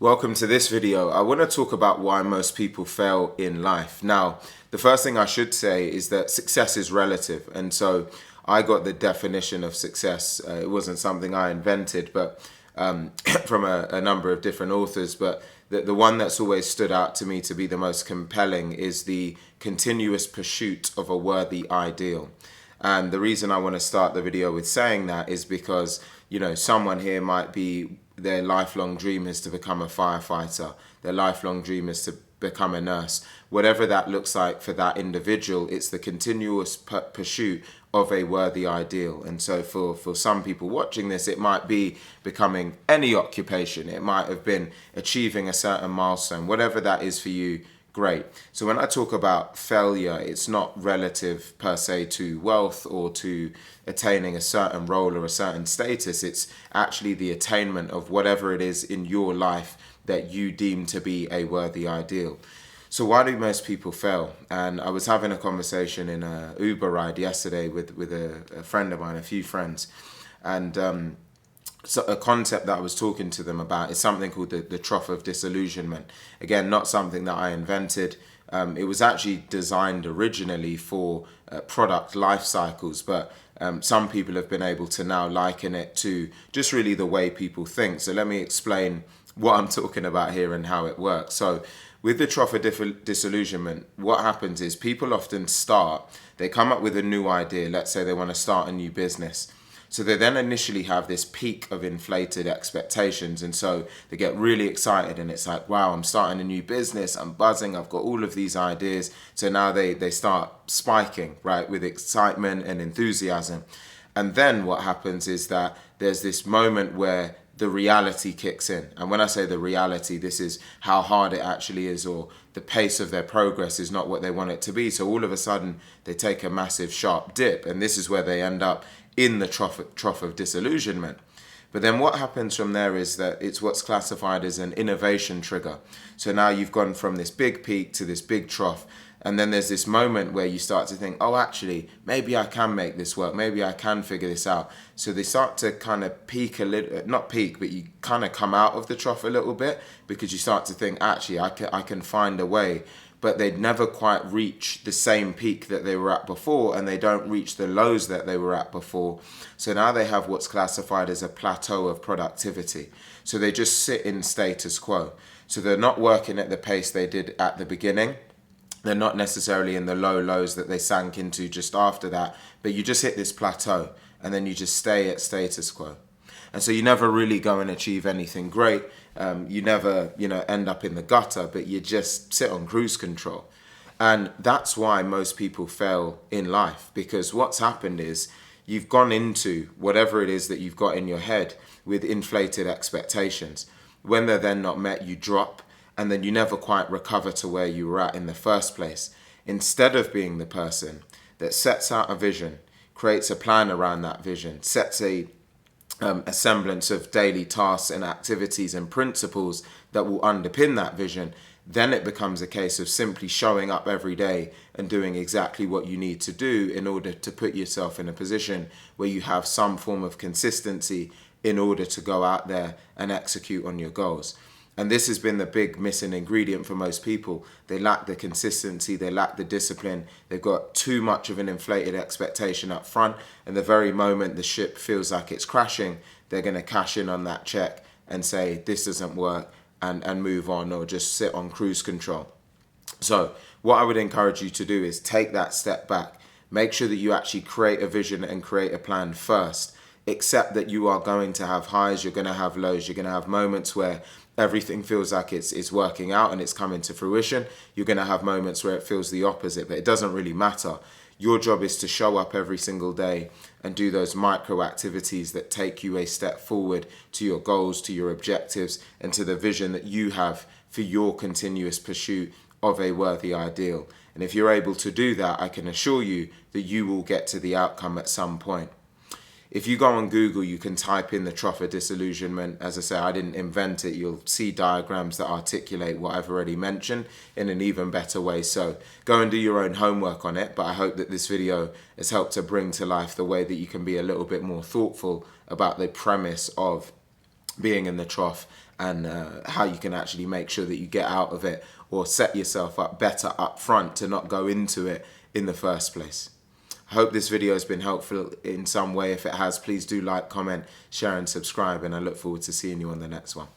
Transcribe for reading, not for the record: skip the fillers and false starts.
Welcome to this video. I want to talk about why most people fail in life. Now, the first thing I should say is that success is relative. And so I got the definition of success. It wasn't something I invented, but from a number of different authors. But the one that's always stood out to me to be the most compelling is the continuous pursuit of a worthy ideal. And the reason I want to start the video with saying that is because, someone here might be their lifelong dream is to become a firefighter. Their lifelong dream is to become a nurse. Whatever that looks like for that individual, it's the continuous pursuit of a worthy ideal. And so for some people watching this, it might be becoming any occupation. It might have been achieving a certain milestone. Whatever that is for you, great. So when I talk about failure, it's not relative per se to wealth or to attaining a certain role or a certain status. It's actually the attainment of whatever it is in your life that you deem to be a worthy ideal. So why do most people fail? And I was having a conversation in a Uber ride yesterday with a friend of mine, a few friends, and so a concept that I was talking to them about is something called the trough of disillusionment. Again, not something that I invented. It was actually designed originally for product life cycles, but some people have been able to now liken it to just really the way people think. So let me explain what I'm talking about here and how it works. So with the trough of disillusionment, what happens is people often they come up with a new idea. Let's say they want to start a new business. So they then initially have this peak of inflated expectations. And so they get really excited and it's like, wow, I'm starting a new business. I'm buzzing. I've got all of these ideas. So now they start spiking, right, with excitement and enthusiasm. And then what happens is that there's this moment where the reality kicks in. And when I say the reality, this is how hard it actually is, or the pace of their progress is not what they want it to be. So all of a sudden they take a massive sharp dip, and this is where they end up in the trough of disillusionment. But then what happens from there is that it's what's classified as an innovation trigger. So now you've gone from this big peak to this big trough. And then there's this moment where you start to think, oh, actually, maybe I can make this work. Maybe I can figure this out. So they start to kind of peak a little, not peak, but you kind of come out of the trough a little bit because you start to think, actually, I can find a way. But they'd never quite reach the same peak that they were at before, and they don't reach the lows that they were at before. So now they have what's classified as a plateau of productivity. So they just sit in status quo. So they're not working at the pace they did at the beginning. They're not necessarily in the low lows that they sank into just after that, but you just hit this plateau and then you just stay at status quo. And so you never really go and achieve anything great. You never, end up in the gutter, but you just sit on cruise control. And that's why most people fail in life, because what's happened is you've gone into whatever it is that you've got in your head with inflated expectations. When they're then not met, you drop, and then you never quite recover to where you were at in the first place. Instead of being the person that sets out a vision, creates a plan around that vision, sets a semblance of daily tasks and activities and principles that will underpin that vision, then it becomes a case of simply showing up every day and doing exactly what you need to do in order to put yourself in a position where you have some form of consistency in order to go out there and execute on your goals. And this has been the big missing ingredient for most people. They lack the consistency, they lack the discipline, they've got too much of an inflated expectation up front, and the very moment the ship feels like it's crashing, they're going to cash in on that check and say, this doesn't work, and move on, or just sit on cruise control. So what I would encourage you to do is take that step back. Make sure that you actually create a vision and create a plan first. Accept that you are going to have highs, you're going to have lows, you're going to have moments where everything feels like it's working out and it's coming to fruition. You're going to have moments where it feels the opposite, but it doesn't really matter. Your job is to show up every single day and do those micro activities that take you a step forward to your goals, to your objectives, and to the vision that you have for your continuous pursuit of a worthy ideal. And if you're able to do that, I can assure you that you will get to the outcome at some point. If you go on Google, you can type in the trough of disillusionment. As I say, I didn't invent it. You'll see diagrams that articulate what I've already mentioned in an even better way. So go and do your own homework on it. But I hope that this video has helped to bring to life the way that you can be a little bit more thoughtful about the premise of being in the trough and how you can actually make sure that you get out of it or set yourself up better up front to not go into it in the first place. I hope this video has been helpful in some way. If it has, please do like, comment, share and subscribe, and I look forward to seeing you on the next one.